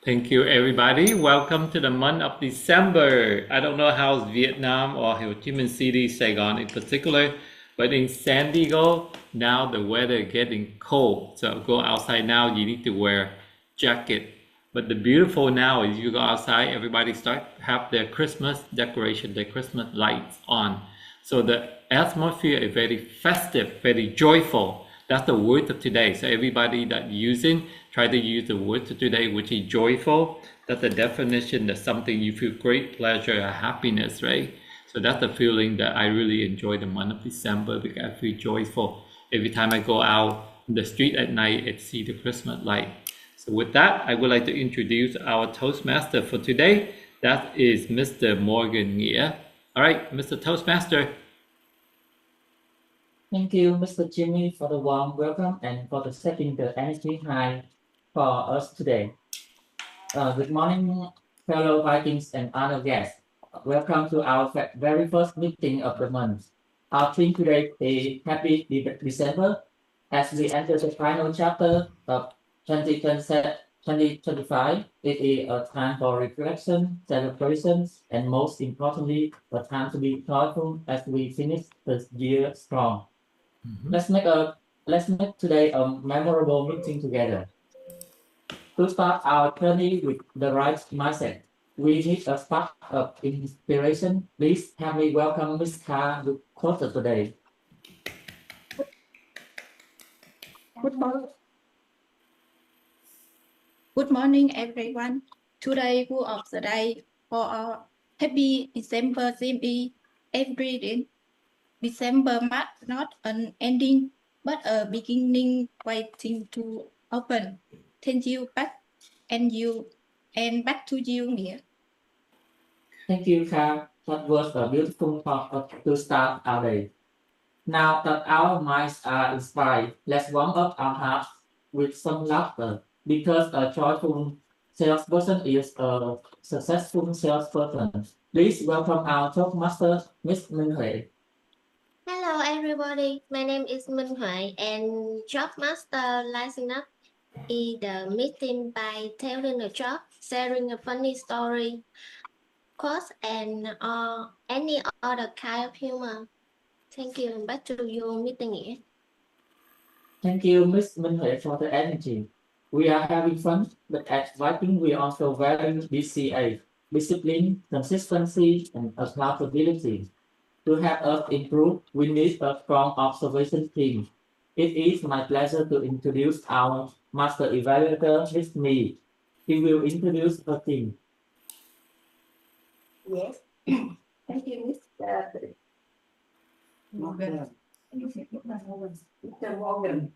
Thank you, everybody. Welcome to the month of December. I don't know how's Vietnam or Ho Chi Minh City, Saigon in particular, but in San Diego, now the weather is getting cold. So go outside now, you need to wear jacket. But the beautiful now is you go outside, everybody start have their Christmas decoration, their Christmas lights on. So the atmosphere is very festive, very joyful. That's the word of today. So everybody that using, try to use the word of today, which is joyful. That's the definition. That's something you feel great pleasure or happiness, right? So that's the feeling that I really enjoy the month of December because I feel joyful. Every time I go out in the street at night and see the Christmas light. So with that, I would like to introduce our Toastmaster for today. That is Mr. Morgan Nghĩa. All right, Mr. Toastmaster. Thank you, Mr. Jimmy, for the warm welcome and for the setting the energy high for us today. Good morning, fellow Vikings and other guests. Welcome to our very first meeting of the month. Our theme today is Happy December as we enter the final chapter of 2025. It is a time for reflection, celebrations, and most importantly, a time to be joyful as we finish the year strong. Let's make today a memorable meeting together. To start our journey with the right mindset, we need a spark of inspiration. Please help me welcome Ms. Kha with quote today. Good morning. Good morning, everyone. Today, word of the day for our happy December theme is every day. December marks not an ending, but a beginning waiting to open. Thank you, back back to you, Nghĩa. Thank you, Kha. That was a beautiful thought to start our day. Now that our minds are inspired, let's warm up our hearts with some laughter because a joyful salesperson is a successful salesperson. Please welcome our top master, Miss Minh Huệ. Hello everybody, my name is Minh Huệ and Job Master lighting up is the meeting by telling a joke, sharing a funny story, quotes and any other kind of humor. Thank you, back to you, Mr. Nghĩa. Thank you, Miss Minh Huệ, for the energy. We are having fun, but at Viking we also value DCA, discipline, consistency, and accountability. To help us improve, we need a strong observation team. It is my pleasure to introduce our master evaluator, Miss Me. He will introduce her team. Yes. Thank you, Mr. Morgan. Mr. Morgan.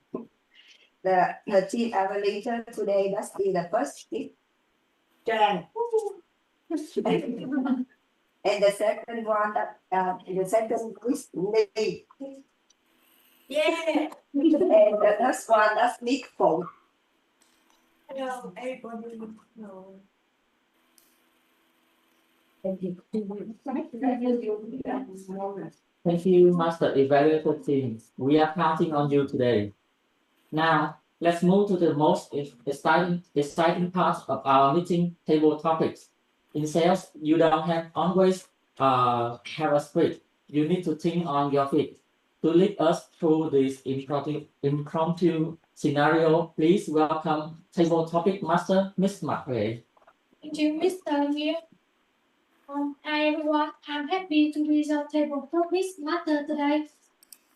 The chief evaluator today must be the first is Jan. And the second one, the second is Lee. Yeah. And the next one, that's Nick Ford. Hello, everybody. No. Thank you. Thank you, Master Evaluator team. We are counting on you today. Now, let's move to the most exciting part of our meeting table topics. In sales, you don't have always have a script. You need to think on your feet. To lead us through this impromptu scenario, please welcome table topic master, Ms. McRae. Thank you, Mr. Nghĩa. Hi everyone, I'm happy to be the table topic master today.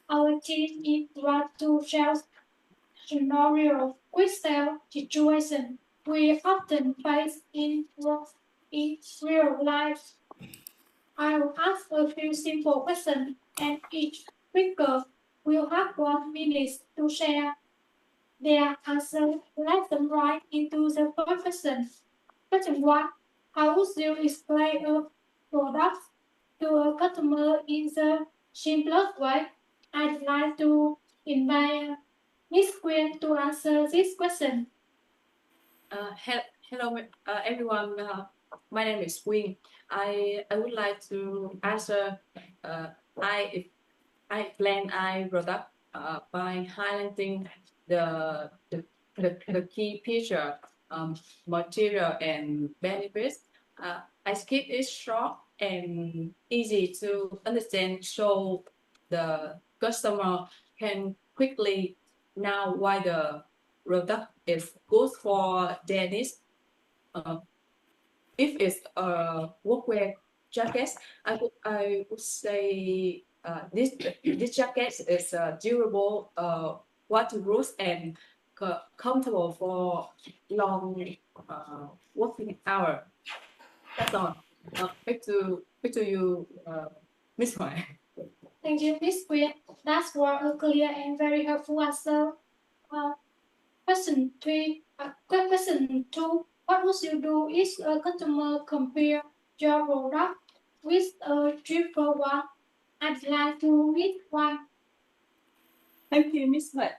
Our team is right to share scenario with sales situation we often face in work in real life. I will ask a few simple questions and each speaker will have 1 minute to share their answer. Let them right into the first question. Question 1. How would you explain a product to a customer in the simplest way? I'd like to invite Miss Queen to answer this question. Hello, everyone. My name is Queen. I would like to answer. I explain I product by highlighting the key feature material and benefits. I keep it short and easy to understand, so the customer can quickly know why the product is good for their needs. If it's a workwear jacket, I would say this jacket is durable, waterproof, and comfortable for long working hour. That's all. Back to you, Miss Hoài. Thank you, Miss Quyên. That was a clear and very helpful answer. Question 3. Question 2. What would you do if a customer compare your product with a cheaper one? I'd like to meet one. Thank you, Miss Huệ.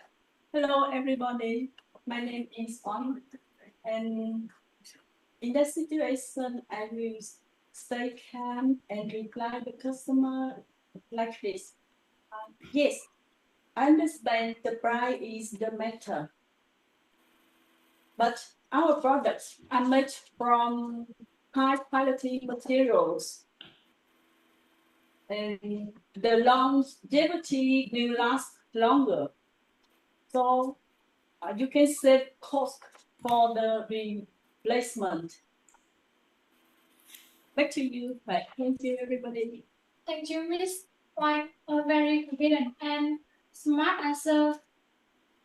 Hello, everybody. My name is On, and in that situation, I will stay calm and reply the customer like this. Yes, I understand the price is the matter, but our products are made from high quality materials, and the longevity will last longer. So you can save cost for the replacement. Back to you. Bye. Thank you, everybody. Thank you, Miss White. A very confident and smart answer.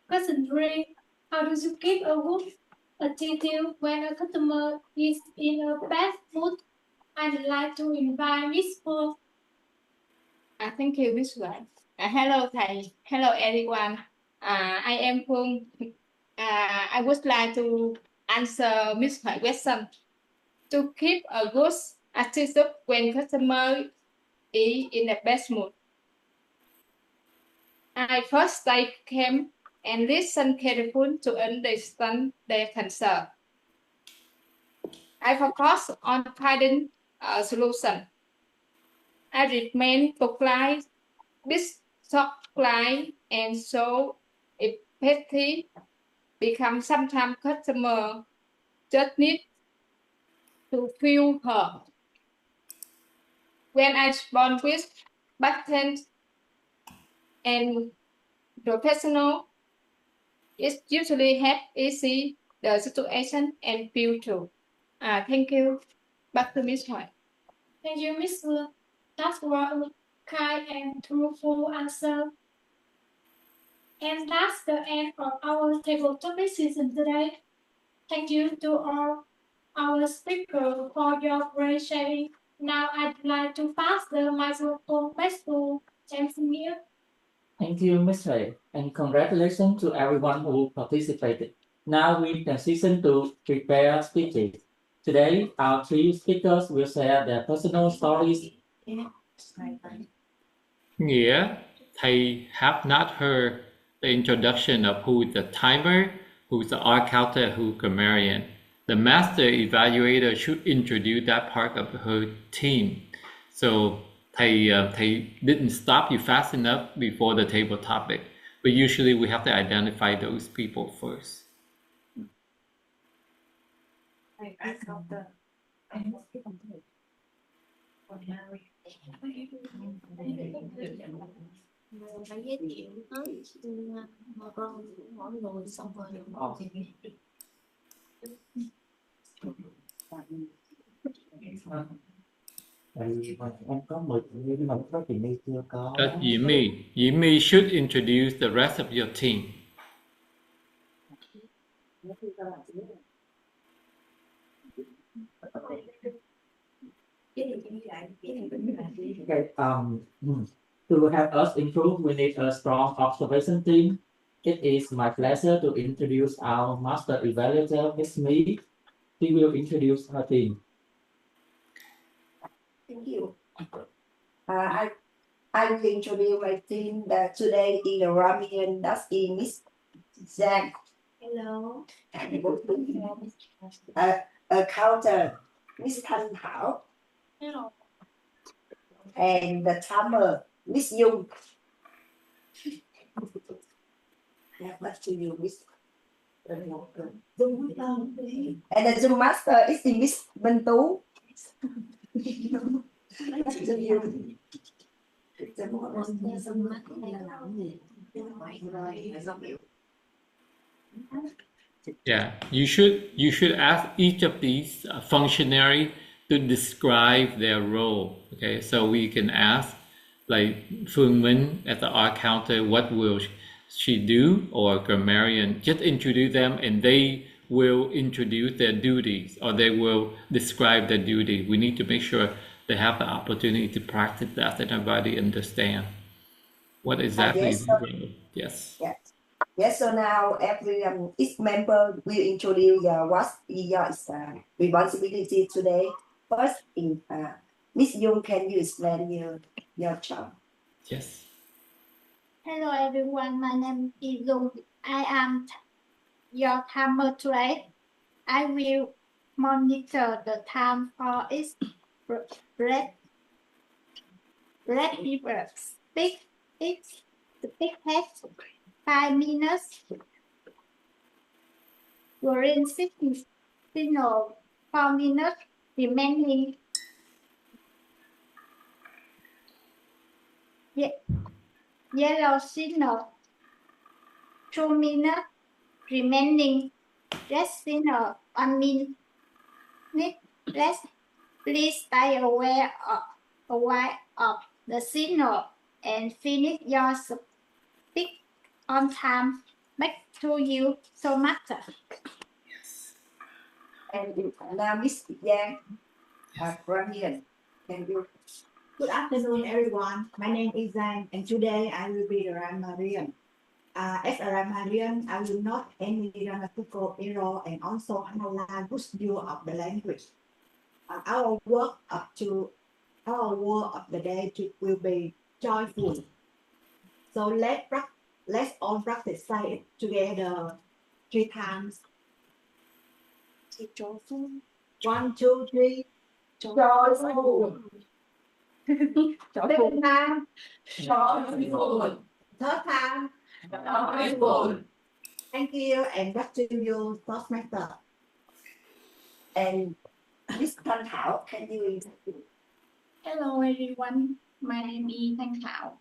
Question 3. How do you keep a good attitude when a customer is in a bad mood? I'd like to invite Miss Phương. Thank you, Miss White. Hello, thầy. Hello, everyone. I am Phương. I would like to answer Miss White's question. To keep a good attitude when customer is in a bad mood, I first stay calm and listen carefully to understand their concern. I focus on finding a solution. I remain polite, polite, and show empathy. Because sometimes customer just need to feel heard. When I respond with patient and professional, it usually helps easy the situation and feel true. Thank you. Back to Miss Hoài. Thank you, Miss Phương. That was a kind and truthful answer. And that's the end of our table topic season today. Thank you to all our speakers for your great sharing. Now I'd like to pass the microphone back to James Nghĩa. Thank you, Ms. Huệ, and congratulations to everyone who participated. Now we transition to prepare speeches. Today, our 3 speakers will share their personal stories. Nghĩa, thầy have not heard the introduction of who is the timer, who's the art counter, who grammarian. The master evaluator should introduce that part of her team. So thầy didn't stop you fast enough before the table topic, but usually we have to identify those people first. Phải giới thiệu hết mỗi người xong rồi Em có 10 nhưng mà có chị My chưa có. Yimi should introduce the rest of your team. Okay, to help us improve, we need a strong observation team. It is my pleasure to introduce our master evaluator, Ms. Me. She will introduce her team. Thank you. I will introduce my team that today is the Ramian, that's in Miss Zhang. hello. A counter, Miss Thanh Thảo. Hello. And the timer, Miss Dung. Yeah, back to you, Miss. And the Zoom master is Miss Bentu. Yeah, you should ask each of these functionary to describe their role. Okay, so we can ask like Phương Minh at the art counter, what will she do, or grammarian, just introduce them and they will introduce their duties or they will describe their duty. We need to make sure they have the opportunity to practice that and everybody understand what exactly Yes. the role. Yes. Yes. Yes. So now every each member will introduce what your responsibility today. First, in Miss Dung, can you explain your job? Yes. Hello everyone, my name is Dung. I am your timer today. I will monitor the time for each break people. Speak each speak text 5 minutes during signal 4 minutes remaining. Yellow signal 2 minutes remaining. Red signal 1 minute. Please stay aware of the signal and finish your speak on time. Back to you, so much. And now Miss Giang, Ramian, can you? Good afternoon, everyone. My name is Zhang, and today I will be the grammarian. As a grammarian, I will note any grammatical error and also analyze good use of the language. Our work of the day will be joyful. So let's all practice say it together 3 times. Joyful. 1, 2, 3. Joyful. Second time. Joyful. Third time. Joyful. Thank you, and back to you, Toastmaster. And Miss Thanh Thảo, can you interview? Hello everyone, my name is Thanh Thảo.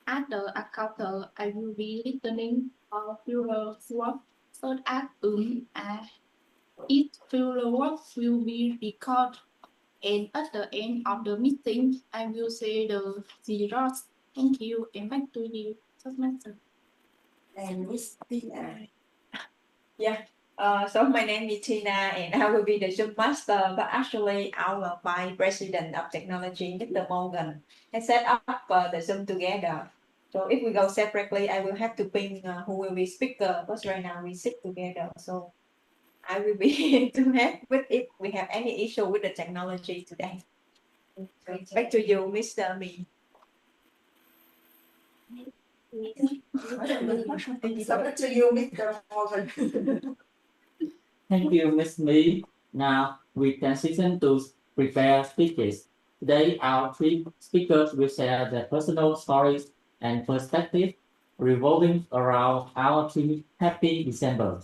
At the counter, I will be listening for filler work such as each filler work will be recorded, and at the end of the meeting, I will say the results. Thank you, and back to you, Toastmaster. And Miss Tina. So my name is Tina and I will be the Zoom master, but actually our vice president of technology, Mr. Morgan, has set up the Zoom together. So if we go separately, I will have to ping who will be speaker, because right now we sit together. So I will be to help with if we have any issue with the technology today. Back to you, Mr. Me. Back to you, Mr. Morgan. Thank you, Ms. Mee. Now we transition to prepare speeches. Today, our 3 speakers will share their personal stories and perspectives revolving around our theme Happy December.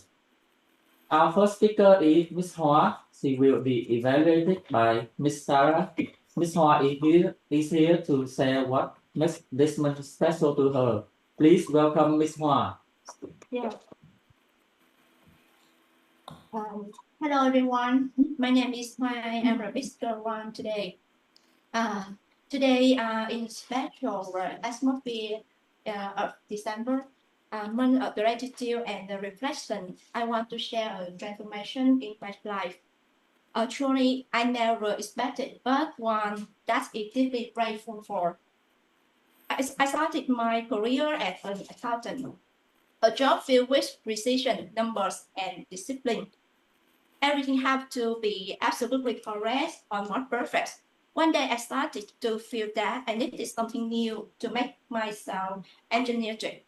Our first speaker is Ms. Hoa. She will be evaluated by Ms. Sarah. Ms. Hoa is here to share what makes this month special to her. Please welcome Ms. Hoa. Yeah. Hello everyone, my name is Hoa. I am a visitor one today. Today in special atmosphere of December, month of gratitude and the reflection, I want to share a transformation in my life. Truly, I never expected, but one that is deeply grateful for. I started my career as an accountant, a job filled with precision, numbers, and discipline. Everything had to be absolutely correct or not perfect. One day I started to feel that I needed something new to make myself engineering.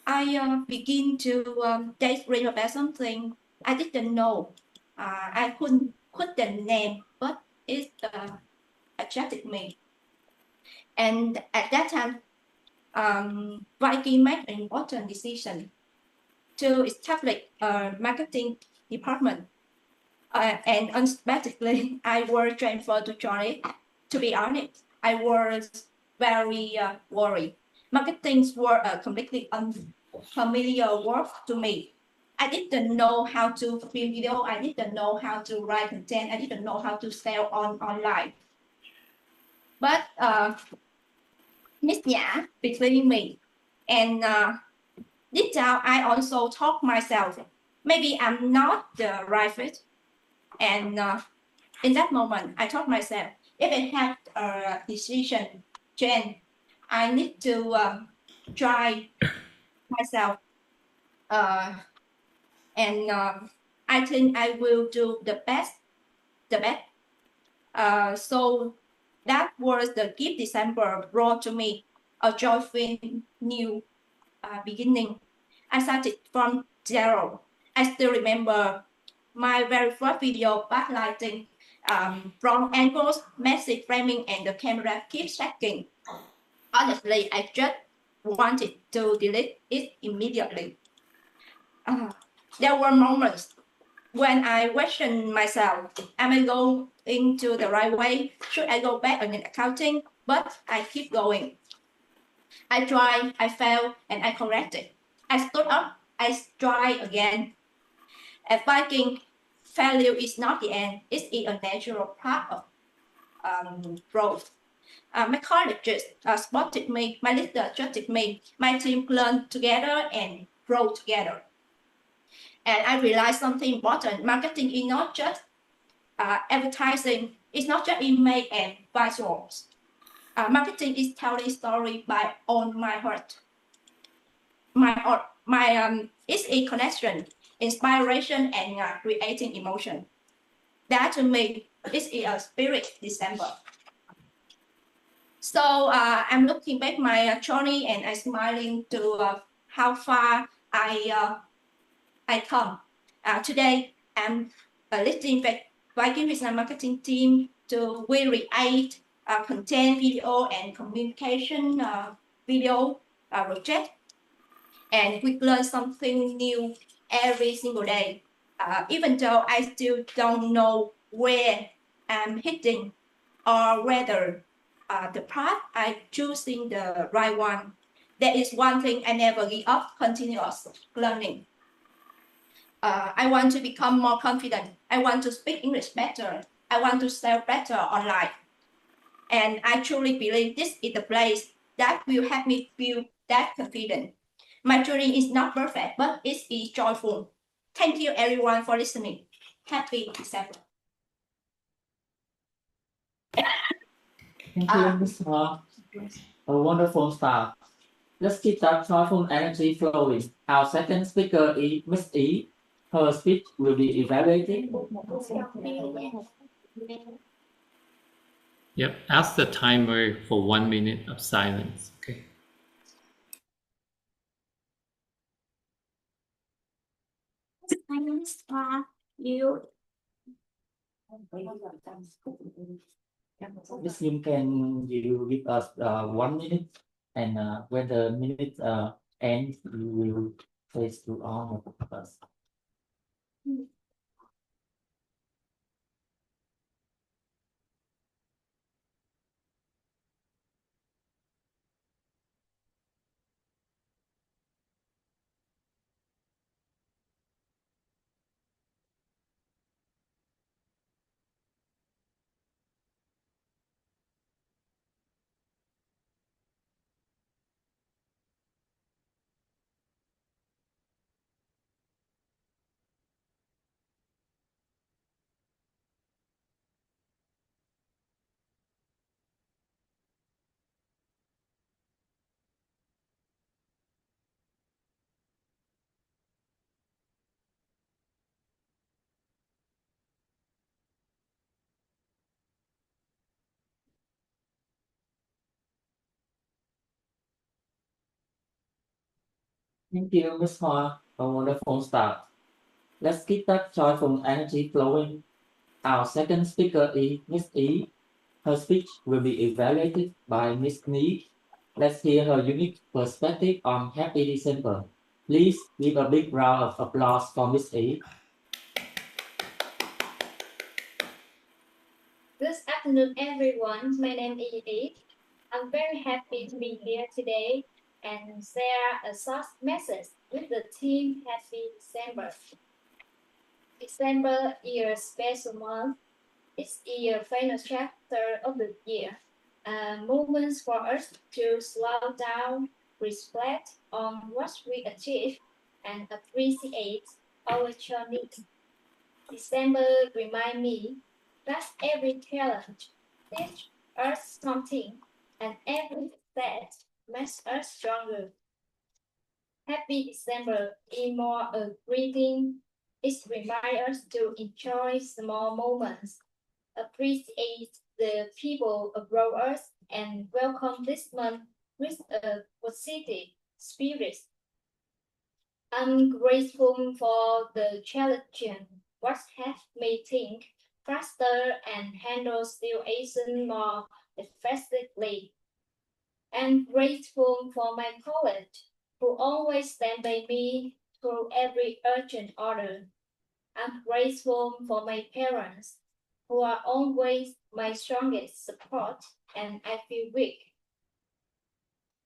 I begin to daydream about something I didn't know. I couldn't name, but it attracted me. And at that time, Viking made an important decision. to establish a marketing department. And unexpectedly, I was transferred to join it. To be honest, I was very worried. Marketing were a completely unfamiliar word to me. I didn't know how to film video. I didn't know how to write content. I didn't know how to sell online. But Miss Nhã between me and deep down, I also told myself, maybe I'm not the right fit. And in that moment, I told myself, if I have a decision change, I need to try myself. And I think I will do the best. So that was the gift December brought to me, a joyful new beginning. I started from zero. I still remember my very first video backlighting, from angles, message framing, and the camera keeps shaking. Honestly, I just wanted to delete it immediately. There were moments when I questioned myself, am I going into the right way? Should I go back on accounting? But I keep going. I tried, I failed, and I corrected. I stood up, I tried again. At Viking, failure is not the end, it's a natural part of growth. My colleagues spotted me, my leader trusted me, my team learned together and grow together. And I realized something important. Marketing is not just advertising, it's not just email and visuals. Marketing is telling story by on my heart. It's a connection, inspiration, and creating emotion. That to me is a spirit December. So I'm looking back my journey and I'm smiling to how far I come. Today I'm leading Viking business marketing team to we create content, video, and communication video project. And we learn something new every single day. Even though I still don't know where I'm heading or whether the path I'm choosing the right one, there is one thing I never give up: continuous learning. I want to become more confident. I want to speak English better. I want to sell better online. And I truly believe this is the place that will help me feel that confident. My journey is not perfect, but it is joyful. Thank you everyone for listening. Happy December. Thank you, Ms. Hoa. A wonderful start. Let's keep that joyful energy flowing. Our second speaker is Miss E. Her speech will be evaluated. Yep, ask the timer for 1 minute of silence. Okay. My name is Hoa. You Miss Yim, can you give us 1 minute? And when the minute ends, you will face to all of us. Thank you, Ms. Hoa. A wonderful start. Let's keep that joyful energy flowing. Our second speaker is Miss E. Her speech will be evaluated by Miss Ni. Let's hear her unique perspective on Happy December. Please give a big round of applause for Miss E. Good afternoon, everyone. My name is Eve. I'm very happy to be here today and share a short message with the team. Happy December. December is a special month. It's the final chapter of the year. Moments for us to slow down, reflect on what we achieved, and appreciate our journey. December reminds me that every challenge teaches us something, and every step makes us stronger. Happy December is more a greeting. It reminds us to enjoy small moments, appreciate the people around us, and welcome this month with a positive spirit. I'm grateful for the challenge, what have me think faster and handle situations more effectively. I'm grateful for my colleagues who always stand by me through every urgent order. I'm grateful for my parents who are always my strongest support and I feel weak.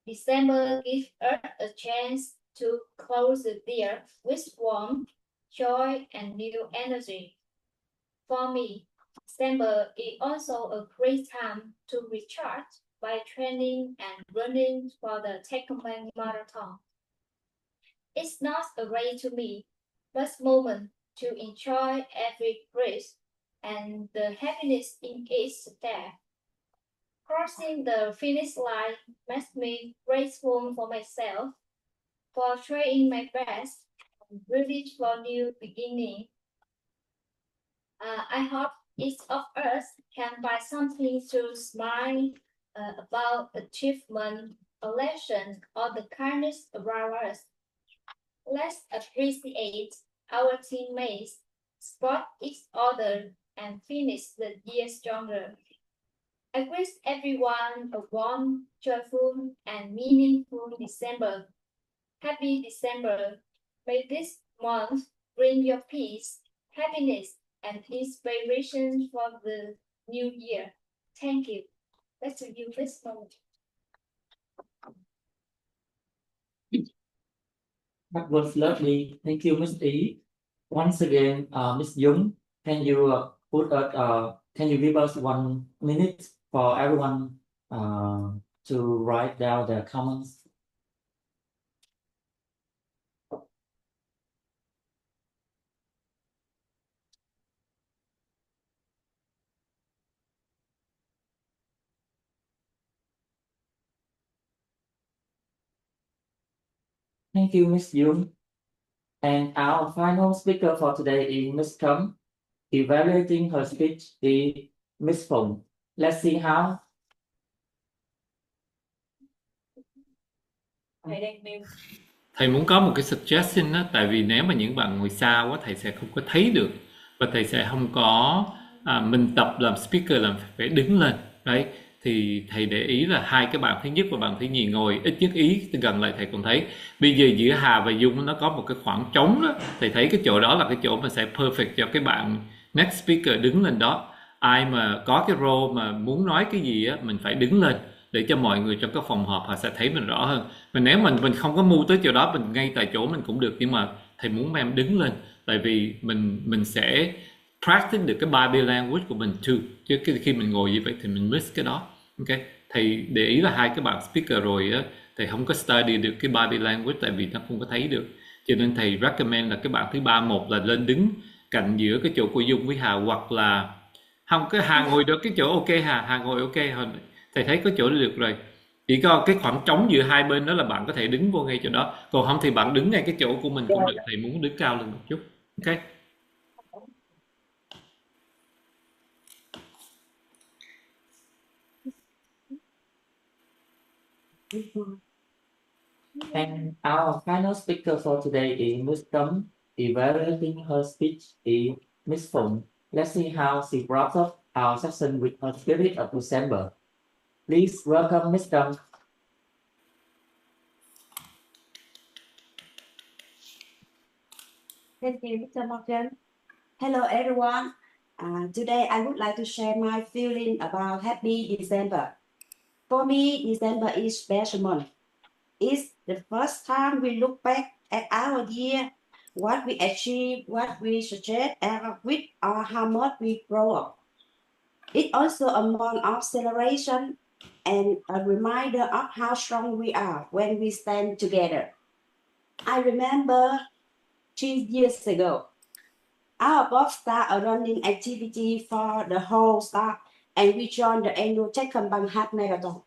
December gives us a chance to close the year with warmth, joy, and new energy. For me, December is also a great time to recharge by training and running for the Techcombank Marathon. It's not a race to me, but a moment to enjoy every breath and the happiness in each step. Crossing the finish line makes me grateful for myself, for trying my best, and ready for new beginning. I hope each of us can find something to smile about achievement, a lesson, or the kindness around us. Let's appreciate our teammates, support each other, and finish the year stronger. I wish everyone a warm, joyful, and meaningful December. Happy December. May this month bring your peace, happiness, and inspiration for the new year. Thank you. Back to you, Miss Moment. That was lovely. Thank you, Miss E. Once again, Miss Jung, can you can you give us 1 minute for everyone to write down their comments? Thank you, Miss Jung. And our final speaker for today is Miss Cấm. Evaluating her speech is Miss Phụng. Let's see how. Thầy muốn có một cái suggestion đó, tại vì nếu mà những bạn ngồi xa quá thầy sẽ không có thấy được và thầy sẽ không có mình tập làm speaker làm phải đứng lên đấy, thì thầy để ý là hai cái bạn thứ nhất và bạn thứ nhì ngồi ít nhất ý gần lại thầy còn thấy. Bây giờ giữa Hà và Dung nó có một cái khoảng trống đó, thầy thấy cái chỗ đó là cái chỗ mà sẽ perfect cho cái bạn next speaker đứng lên đó. Ai mà có cái role mà muốn nói cái gì á, mình phải đứng lên để cho mọi người trong cái phòng họp họ sẽ thấy mình rõ hơn. Mà nếu mình không có move tới chỗ đó, mình ngay tại chỗ mình cũng được, nhưng mà thầy muốn em đứng lên, tại vì mình sẽ practice được cái body language của mình too, chứ khi mình ngồi như vậy thì mình miss cái đó. Ok, thầy để ý là hai cái bạn speaker rồi á, thầy không có study được cái body language tại vì nó không có thấy được, cho nên thầy recommend là cái bạn thứ ba, một là lên đứng cạnh giữa cái chỗ của Dung với Hà, hoặc là không, cái Hà ngồi được cái chỗ ok, Hà ngồi ok, thầy thấy có chỗ được rồi, chỉ có cái khoảng trống giữa hai bên đó là bạn có thể đứng vô ngay chỗ đó, còn không thì bạn đứng ngay cái chỗ của mình cũng được, thầy muốn đứng cao lên một chút. Ok. And our final speaker for today is Miss Cấm. Evaluating her speech is Miss Phụng. Let's see how she brought up our session with her spirit of December. Please welcome Miss Cấm. Thank you, Mr. Morgan. Hello, everyone. Today, I would like to share my feeling about Happy December. For me, December is special month. It's the first time we look back at our year, what we achieved, what we suggest, and with or how much we grow up. It's also a month of celebration and a reminder of how strong we are when we stand together. I remember 3 years ago, our boss started a running activity for the whole staff, and we joined the annual Techcombank half marathon.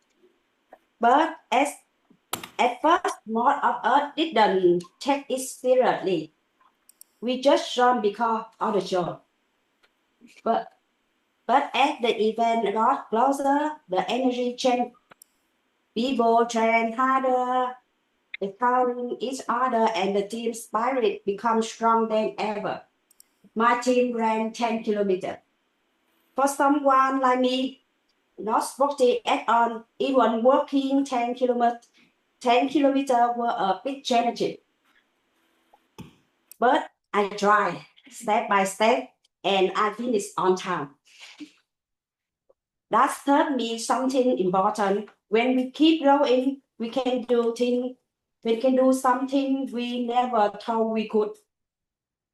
But at first, most of us didn't take it seriously. We just joined because of the show. But as the event got closer, the energy changed. People trained harder, empowering each other, and the team spirit became stronger than ever. My team ran 10 kilometers. For someone like me, not sporty at all, even walking 10 kilometers were a big challenge. But I tried step by step and I finished on time. That taught me something important. When we keep growing, we can do something we never thought we could.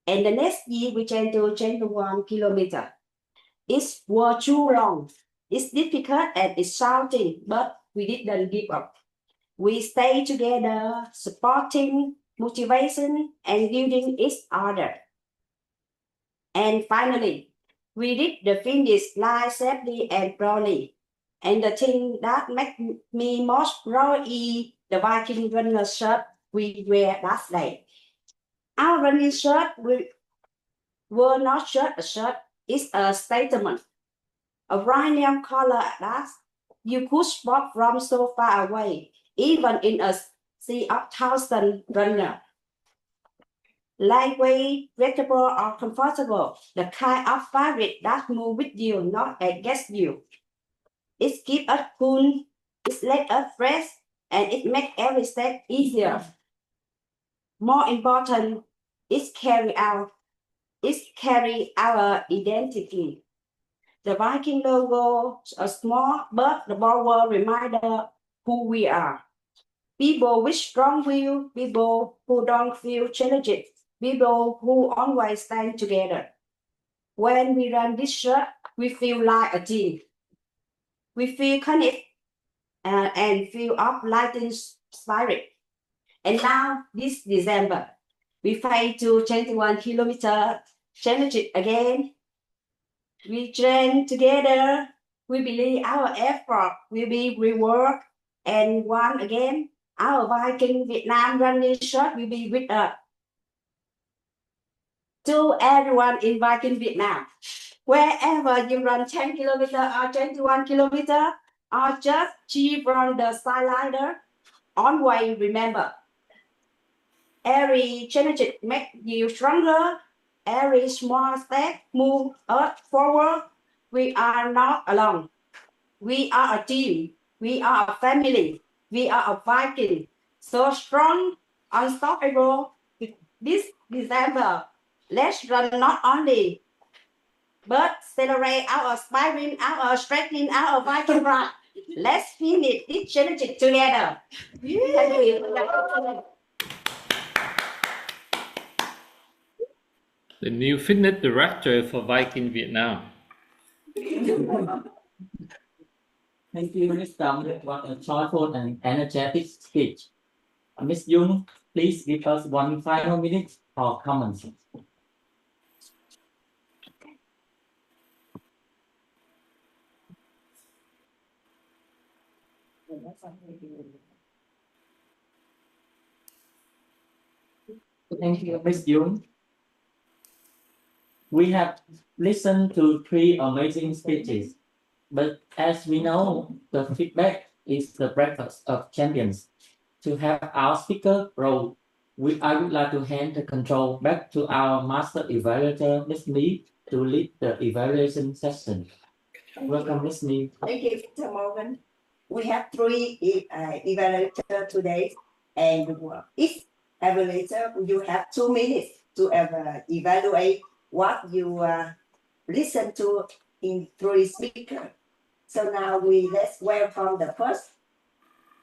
And the next year we can do 21 kilometers. It was too long. It's difficult and it's shouting, but we didn't give up. We stay together, supporting, motivation, and building each other. And finally, we did the finish line safely and proudly. And the thing that makes me most proud is the Viking runner shirt we wear that day. Our running shirt were not just a shirt, it's a statement. A bright neon color that you could spot from so far away, even in a sea of thousand runners. Lightweight, breathable, or comfortable, the kind of fabric that moves with you, not against you. It keeps us cool, it lets us fresh, and it makes every step easier. More important, it carry our identity. The Viking logo is a small but the powerful reminder who we are. People with strong will, people who don't feel challenged, people who always stand together. When we run this shirt, we feel like a team. We feel connected and feel uplifting spirit. And now, this December, we fight to 21 kilometer challenge again. We train together. We believe our effort will be rewarded. And once again, our Viking Vietnam running shirt will be with us. To everyone in Viking Vietnam, wherever you run 10 kilometers or 21 kilometers, or just cheap on the sideline, always remember, every challenge makes you stronger. Every small step moves us forward. We are not alone. We are a team. We are a family. We are a Viking. So strong, unstoppable. This December, let's run not only, but celebrate our aspiring, our strengthening, our Viking pride. Let's finish this challenge together. Thank you. The new fitness director for Viking Vietnam. Thank you, Ms. Dong, for a joyful and energetic speech. Ms. Jung, please give us 1 final minute for comments. Thank you, Ms. Jung. We have listened to 3 amazing speeches, but as we know, the feedback is the breakfast of champions. To have our speaker grow, I would like to hand the control back to our master evaluator, Ms. Lee, to lead the evaluation session. Welcome, Ms. Lee. Thank you, Mr. Morgan. We have 3 evaluators today, and each evaluator you have 2 minutes to evaluate what you listen to in through speaker. So now let's welcome the first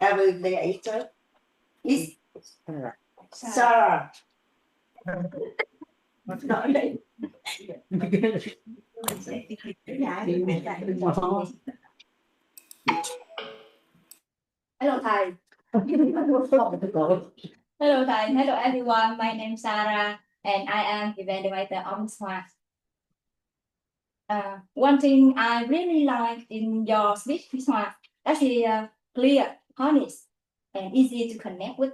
evaluator, Miss Sarah. Hello thầy. Hello thầy. Hello everyone. My name is Sarah and I am evaluator on SWOT. One thing I really like in your speech is that is clear, honest, and easy to connect with.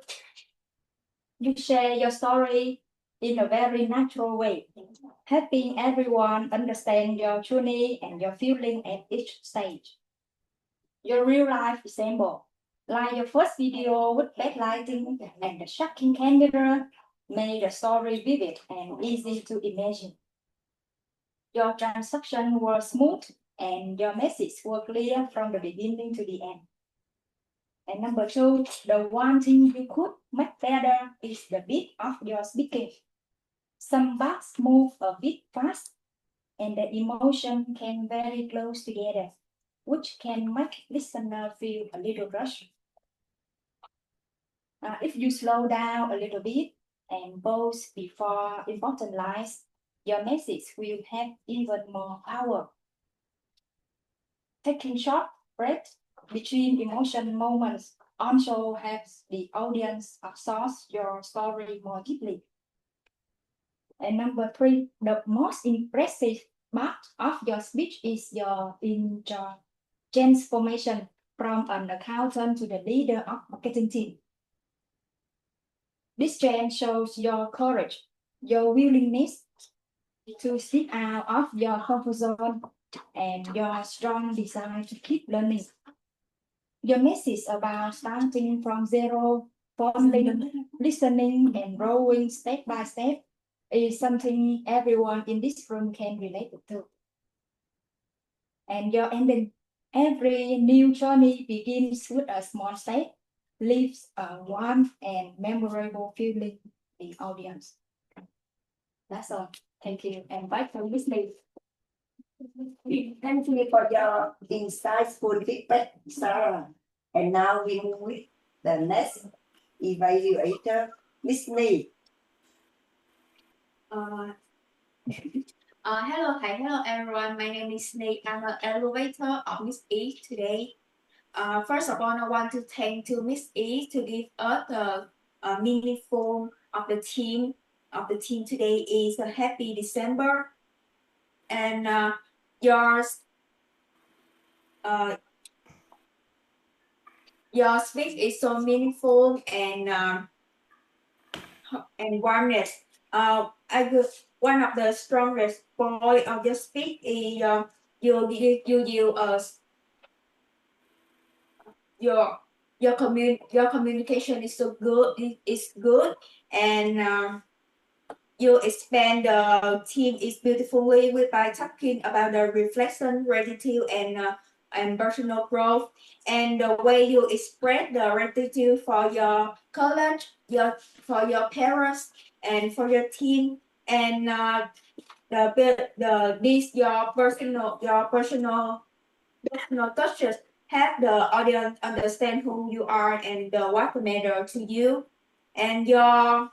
You share your story in a very natural way, helping everyone understand your journey and your feeling at each stage. Your real life example, like your first video with backlighting and the shocking camera, made the story vivid and easy to imagine. Your transaction was smooth and your message was clear from the beginning to the end. And number two, the one thing you could make better is the beat of your speaking. Some parts move a bit fast and the emotion came very close together, which can make listener feel a little rushed. If you slow down a little bit and pause before important lines, your message will have even more power. Taking short breaths between emotion moments also helps the audience absorb your story more deeply. And number three, the most impressive part of your speech is your transformation from an accountant to the leader of marketing team. This trend shows your courage, your willingness to step out of your comfort zone, and your strong desire to keep learning. Your message about starting from zero, forming, listening, and growing step by step is something everyone in this room can relate to. And your ending, every new journey begins with a small step, leaves a warm and memorable feeling in the audience. That's all. Thank you, and bye for listening. Thank you for your insightful feedback, Sarah. And now we move with the next evaluator, Miss Lee. Hello, hi, hello everyone. My name is Nate. I'm an elevator of Miss E today. First of all, I want to thank to Miss E to give us the meaningful of the team. Today is a happy December, and your speech is so meaningful and warmness. I would one of the strongest point of your speech is your communication is so good. It's good, and you expand the team is beautifully by talking about the reflection, gratitude, and personal growth, and the way you express the gratitude for your college, for your parents, and for your team, and your personal touches help the audience understand who you are and what matter to you, and your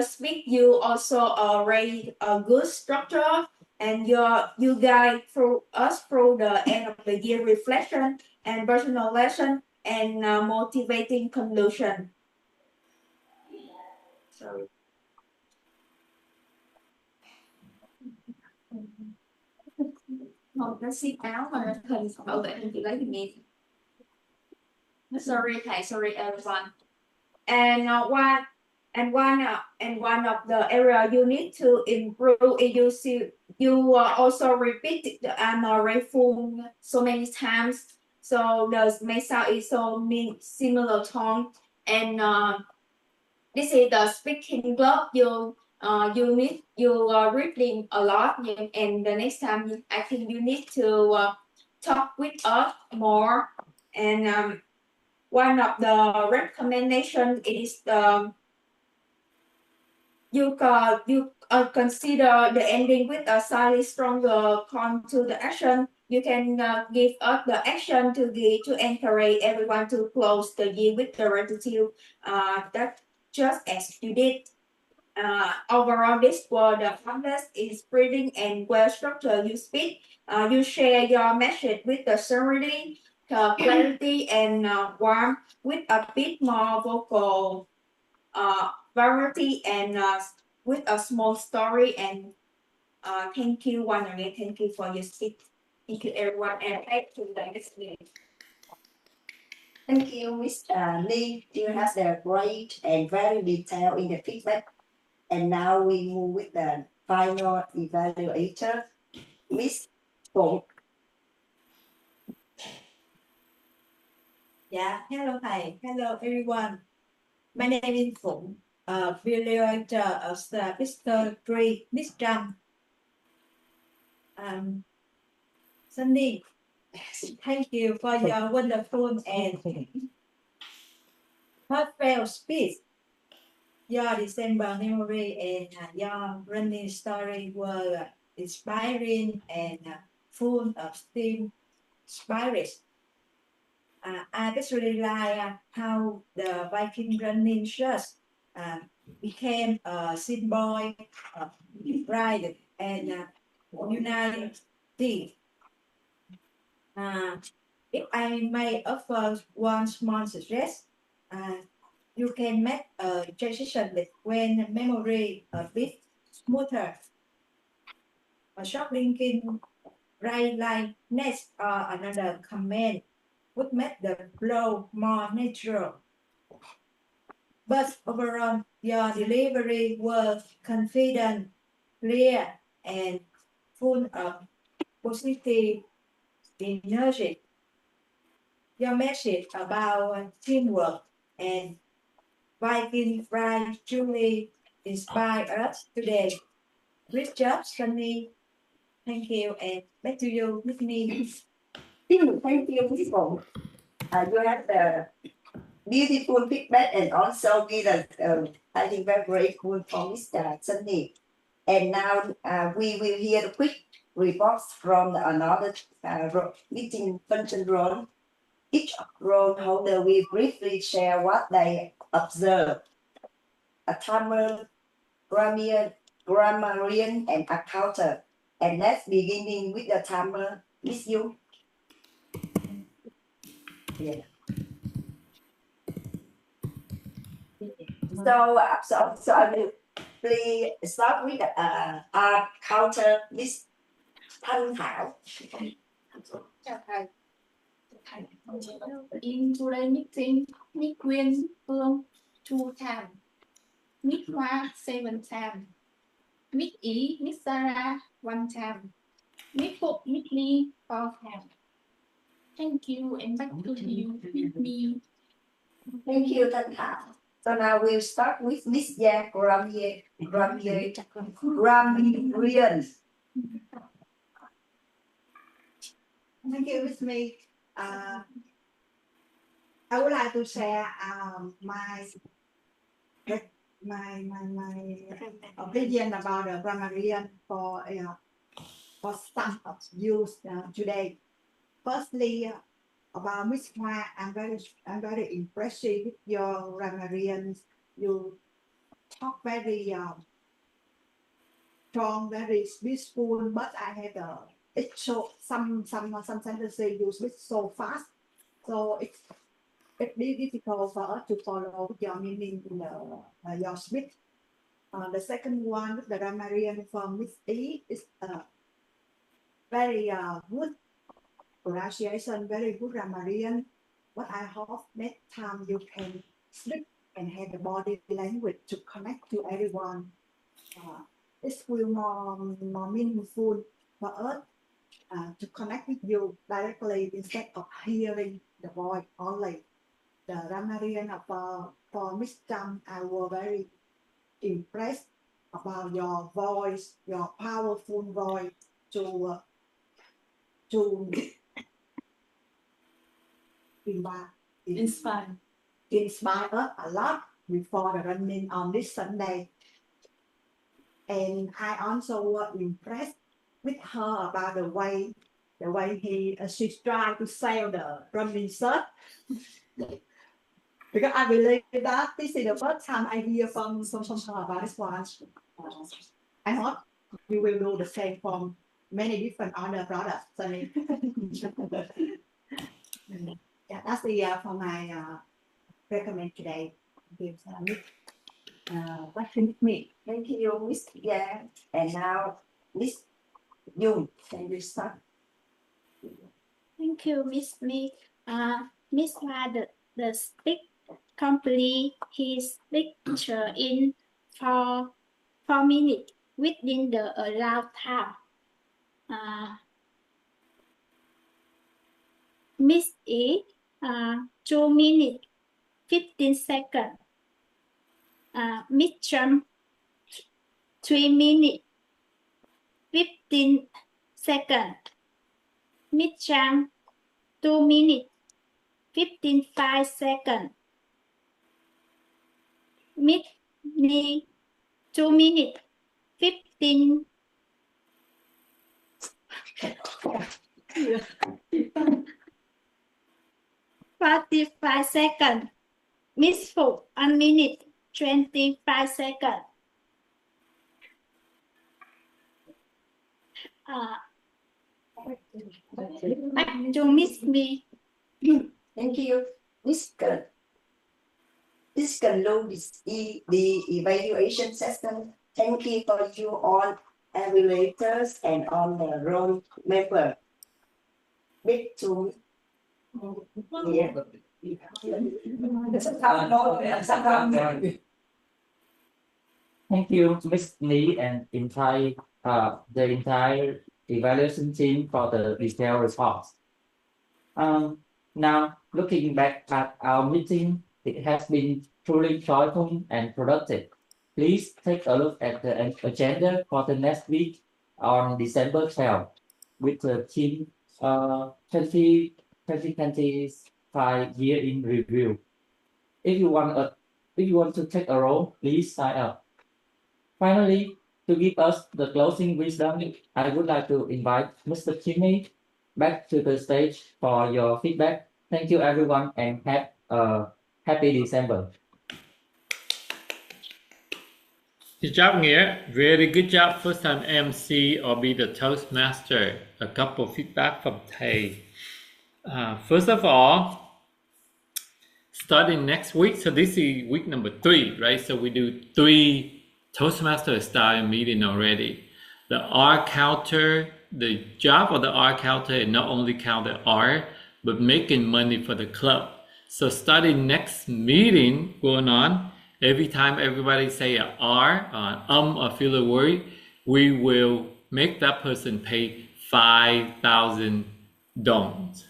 speak you also raise a good structure, and you guide through the end of the year reflection and personal lesson and motivating conclusion. Sorry. Một cái ship áo mà hình bảo vệ hình chị lấy thì nghe. Sorry, thầy, sorry everyone. And one of the area you need to improve is you also repeat the full so many times, so the may sound is so similar tone, and this is the speaking club. You reading a lot, and the next time I think you need to talk with us more, and one of the recommendation is consider the ending with a slightly stronger call to the action. You can give us the action to encourage everyone to close the year with gratitude. That just as you did. Overall, this was the context is breathing and well structured. You speak, you share your message with the serenity, clarity, and warmth with a bit more vocal variety and with a small story. And thank you once again. Thank you for your speech. Thank you, everyone, and thank you, the next meeting. Thank you, Mr. Lee. You have the great and very detailed in the feedback. And now we move with the final evaluator, Miss Phụng. Yeah, hello, hi, hello everyone. My name is Phụng, evaluator of the Breaker3 this term. Sunny, thank you for your wonderful and heartfelt speech. Your December memory and your running story were inspiring and full of steam spirits. I especially like how the Viking running shirts became a symbol of pride and unity. If I may offer one small suggestion, you can make a transition between memory a bit smoother. A short linking right line next or another comment would make the flow more natural. But overall, your delivery was confident, clear, and full of positive energy. Your message about teamwork and Viking pride truly inspired us today. Great job, Sunny. Thank you, and back to you, Whitney. Thank you, Miss Phụng. You have the beautiful feedback and also give us, I think, very grateful for Mr. Sunny. And now we will hear the quick reports from another meeting function role. Each role holder will briefly share what they observed. A timer, grammarian, and accountant. And let's beginning with the timer, Miss Yu. Yeah. So I will please start with the counter Miss Thanh Thảo. Chào thầy. In today's meeting, Miss Quyên Phương 2 times, Miss Hoa 7 times, Miss Ý, Miss Sarah 1 time, Miss Phụng, Miss Lee 4 times. Thank you, and back to you with me. Thank you, Thanh Thảo. So now we'll start with Miss Gia Grammarian. Thank you, Miss Me. I would like to share my opinion about the grammarian for some of you today. Firstly, about Miss Hoa, I'm very impressed with your grammarians. You talk very strong, very peaceful, but I had it show some sentences you speak so fast, so it's difficult for us to follow your meaning in your speech. The second one, the grammarian from Miss E, is very good pronunciation, very good grammarian. What I hope next time you can speak and have the body language to connect to everyone. It will more meaningful for us to connect with you directly instead of hearing the voice only. The grammarian for Miss Trump, I was very impressed about your voice, your powerful voice to inspire us a lot before the running on this Sunday. and I also was impressed with her about the way she tried to sell the running shirt. Because I believe that this is the first time I hear from her about this one. I hope you will do the same from many different other products. Sorry. Yeah, that's the for my recommend today. Give what can me. Thank you, Miss Yang. And now, Miss Dung, can you start? Thank you, Miss Me. Miss Hoa, the speak complete his picture in 4 minutes within the allowed time. Miss E, 2 minutes, 15 seconds. Miss Trump, 3 minutes, 15 seconds. Miss Chang, 2 minutes, 15 seconds. Miss Lee, 2 minutes, 15 45 seconds. Miss Fu, 1 minute, 25 seconds. Back to Miss Me. Thank you, Miss Gun. This concludes the evaluation session. Thank you for you all evaluators and all the roll member. Big to yeah. Thank you, Ms. Lee and the entire evaluation team for the detailed results. Now, looking back at our meeting, it has been truly joyful and productive. Please take a look at the agenda for the next week on December 12th with the team 2025 year in review. If you want to take a role, please sign up. Finally, to give us the closing wisdom, I would like to invite Mr. Jimmy back to the stage for your feedback. Thank you, everyone, and have a happy December. Good job, Nghĩa. Really good job. First time MC or be the Toastmaster. A couple feedback from Thầy. First of all, starting next week, so this is week number 3, right? So we do 3 Toastmaster style meeting already. The R counter, the job of the R counter is not only count the R, but making money for the club. So starting next meeting going on, every time everybody say a R, or feel a word, we will make that person pay 5,000 dongs,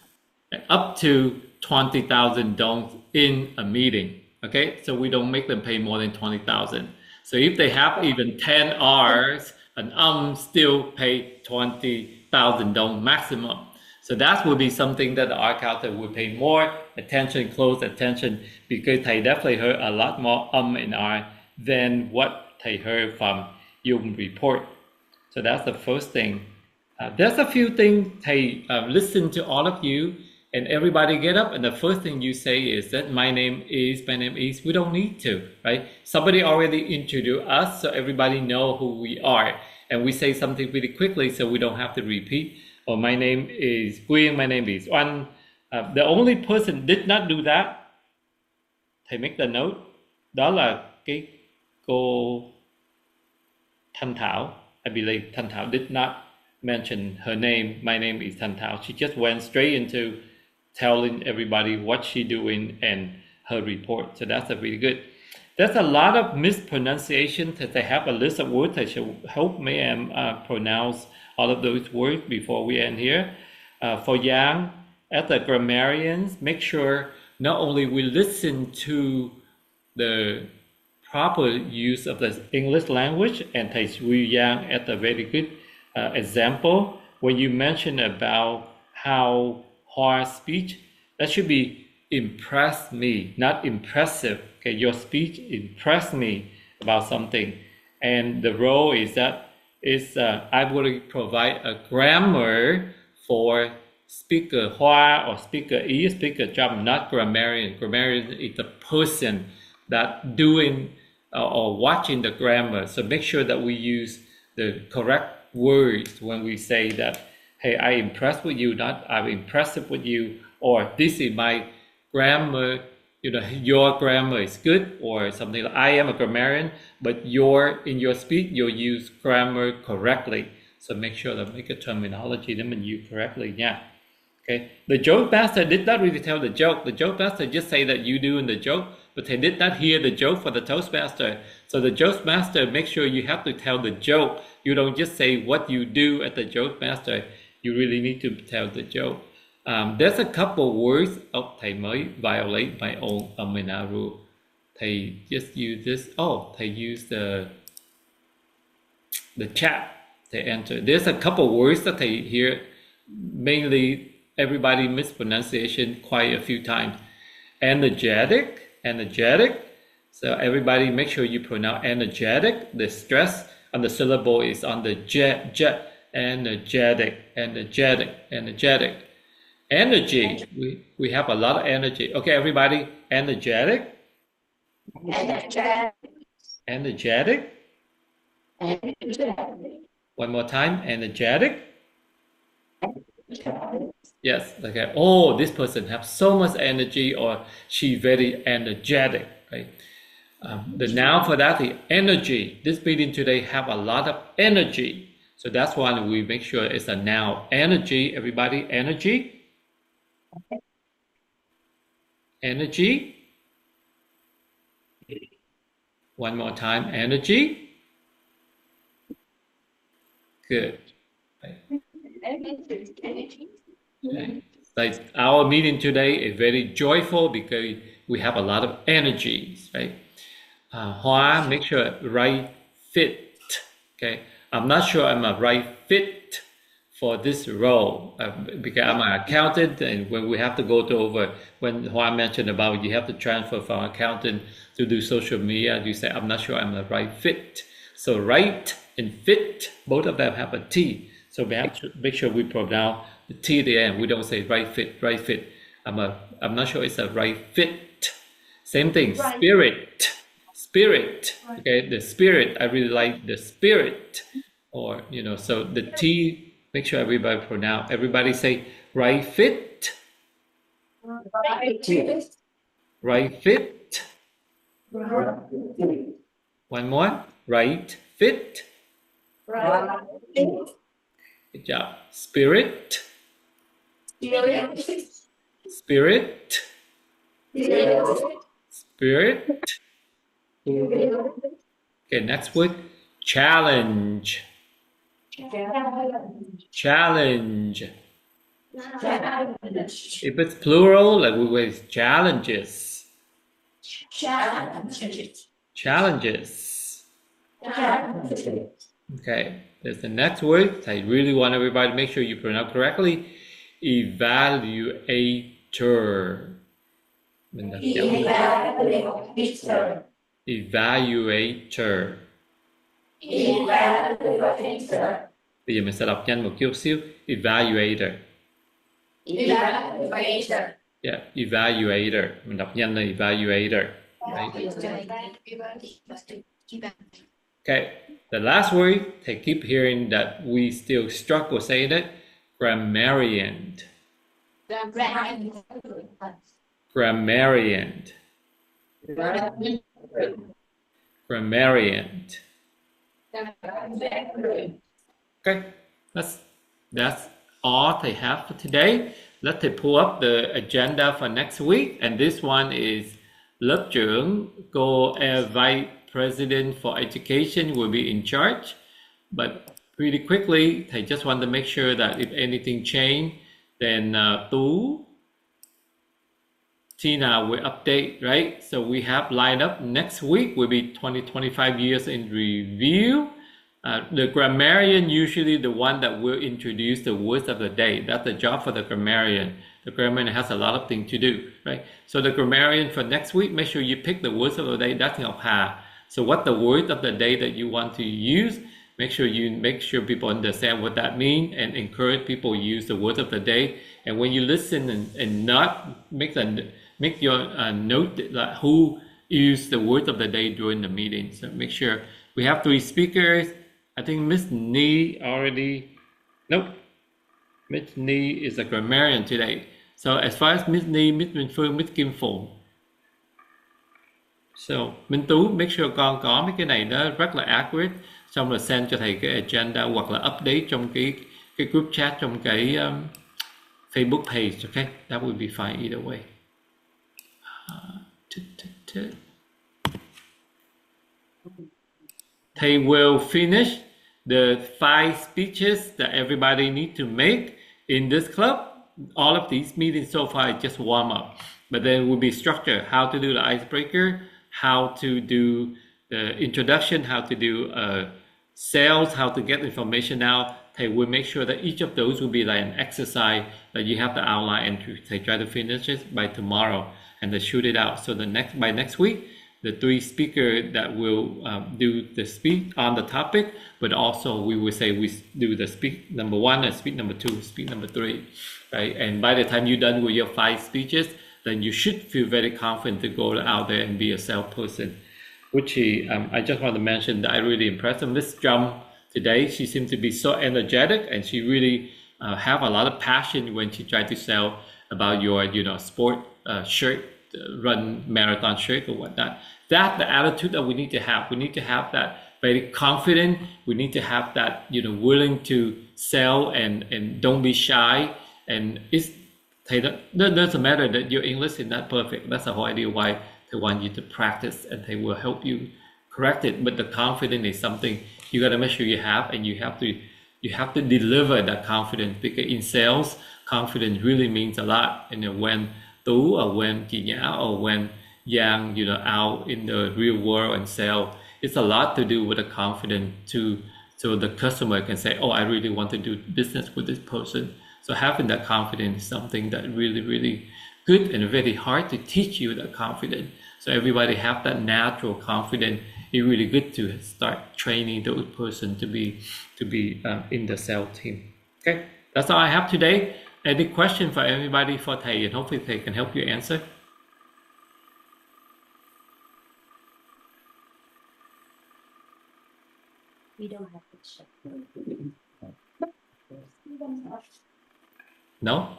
up to 20,000 dongs in a meeting. Okay, so we don't make them pay more than 20,000. So if they have even 10 R's, an still pay 20,000 dong maximum. So that will be something that the R counter will pay more attention, close attention, because Thầy definitely heard a lot more and R than what Thầy heard from Yung report. So that's the first thing. There's a few things Thầy listen to all of you, and everybody get up, and the first thing you say is that my name is. We don't need to, right? Somebody already introduced us, so everybody know who we are, and we say something really quickly, so we don't have to repeat. Or my name is Quyên, my name is Oanh. The only person did not do that, Thầy make the note, đó là cái cô Thanh Thảo. I believe Thanh Thảo did not mention her name. My name is Thanh Thảo. She just went straight into telling everybody what she's doing and her report. So that's really good. There's a lot of mispronunciation that they have a list of words. I should help me pronounce all of those words before we end here. For Yang, as the grammarians, make sure not only we listen to the proper use of the English language, and Thầy Sui Yang at a very good example, when you mention about how hard speech, that should be impress me, not impressive. Okay, your speech impressed me about something. And the role is that I will provide a grammar for speaker Hoa or speaker E, speaker Trump, not grammarian. Grammarian is the person that doing or watching the grammar. So make sure that we use the correct words when we say that, hey, I'm impressed with you, not I'm impressive with you, or this is my grammar, your grammar is good, or something like I am a grammarian, but in your speech, you'll use grammar correctly. So make sure that make a terminology that mình use correctly. Yeah. Okay. The joke master did not really tell the joke. The joke master just say that you doing the joke, but they did not hear the joke for the Toastmaster. So the joke master, make sure you have to tell the joke. You don't just say what you do at the joke master. You really need to tell the joke. There's a couple words. Thầy mới violate my own Amina rule. Thầy just use this. Thầy use the chat. They enter. There's a couple words that they hear. Mainly, everybody mispronunciation quite a few times. Energetic. So everybody make sure you pronounce energetic. The stress on the syllable is on the j. Energetic. Energy. We have a lot of energy. Okay, everybody. Energetic. One more time. Energetic. Yes. Okay. Oh, this person has so much energy, or she very energetic. Right. The noun for that is energy. This meeting today have a lot of energy. So that's why we make sure it's a noun. Energy. Everybody. Energy. One more time. Energy. Good. Okay. Like our meeting today is very joyful because we have a lot of energies, right? Hoa, make sure right fit. Okay, I'm not sure I'm a right fit for this role because I'm an accountant, and when we have to go over, when Hoa mentioned about you have to transfer from accountant to do social media, you say I'm not sure I'm the right fit. So right and fit, both of them have a T. So we have to make sure we pronounce the T at the end. We don't say right fit. I'm not sure it's a right fit. Same thing, right. Spirit. Right. Okay, the spirit. I really like the spirit. Or so the T. Make sure everybody pronounce. Everybody say right fit. Right fit. One more. Right fit. Good job. Spirit. Okay, next word. Challenge. If it's plural, like we will challenges. Okay, there's the next word. I really want everybody to make sure you pronounce correctly. Evaluator. Bây giờ mình sẽ đọc nhanh một chút xíu. Evaluator. Yeah, evaluator. Mình đọc nhanh là evaluator. Right? Okay, the last word, they keep hearing that we still struggle saying it. Grammarian. Okay, that's all they have for today. Let's pull up the agenda for next week. And this one is lớp trưởng, cô Vice President for Education will be in charge. But pretty quickly, they just want to make sure that if anything changed, then Tú, Tina will update, right? So we have lined up next week will be 2025 years in review. The grammarian usually the one that will introduce the words of the day. That's the job for the grammarian. The grammarian has a lot of things to do, right? So the grammarian for next week, make sure you pick the words of the day. That's Ngọc Hà. So what the word of the day that you want to use, make sure people understand what that means and encourage people use the word of the day. And when you listen and not make your note like who used the word of the day during the meeting. So make sure we have 3 speakers. I think Miss Nee already, nope. Miss Nee is a grammarian today. So as far as Miss Nee, Miss Minh Phương, Miss Kim Phụng. So Minh Tú, make sure con có mấy cái này nó rất là accurate. Xong rồi send cho thầy cái agenda hoặc là update trong cái group chat trong cái Facebook page. Okay, that would be fine either way. Thầy will finish the 5 speeches that everybody needs to make in this club. All of these meetings so far is just warm up, but then will be structured, how to do the icebreaker, how to do the introduction, how to do sales, how to get information out. Thầy will make sure that each of those will be like an exercise that you have to outline, and they try to finish it by tomorrow and then shoot it out. So by next week, the 3 speakers that will do the speak on the topic, but also we will say we do the speak number 1 and speak number 2, speak number 3, right? And by the time you're done with your 5 speeches, then you should feel very confident to go out there and be a salesperson. Which I just want to mention that I really impressed Miss Drum today. She seemed to be so energetic, and she really have a lot of passion when she tried to sell about your sport shirt, run marathon shirt or whatnot. That's the attitude that we need to have. We need to have that very confident. We need to have that willing to sell and don't be shy. And it doesn't matter that your English is not perfect. That's the whole idea why they want you to practice, and they will help you correct it. But the confidence is something you got to make sure you have, and you have to deliver that confidence, because in sales, confidence really means a lot. And when Tú or when Chị Nhã or when Yang, out in the real world and sell, it's a lot to do with the confidence so the customer can say, oh, I really want to do business with this person. So having that confidence is something that really, really good and very hard to teach you that confidence. So everybody have that natural confidence. It's really good to start training those person to be in the sales team. Okay, that's all I have today. Any question for everybody for Thầy, and hopefully Thầy can help you answer. We don't have question. No?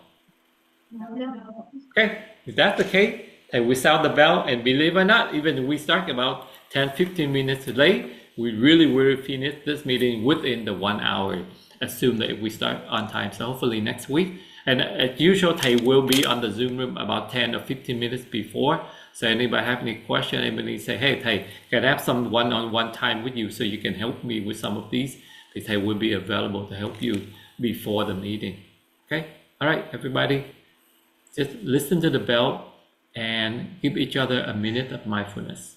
Okay, if that's the case, Thầy will sound the bell, and believe it or not, even if we start about 10-15 minutes late, we really will finish this meeting within the 1 hour. Assume that if we start on time, so hopefully next week. And as usual, Thầy will be on the Zoom room about 10 or 15 minutes before. So anybody have any question, anybody say, hey, Thầy, can I have some one-on-one time with you so you can help me with some of these? Thầy will be available to help you before the meeting. Okay? All right, everybody, just listen to the bell and give each other a minute of mindfulness.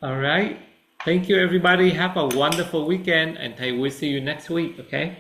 All right. Thank you, everybody. Have a wonderful weekend, and Thầy will see you next week, okay?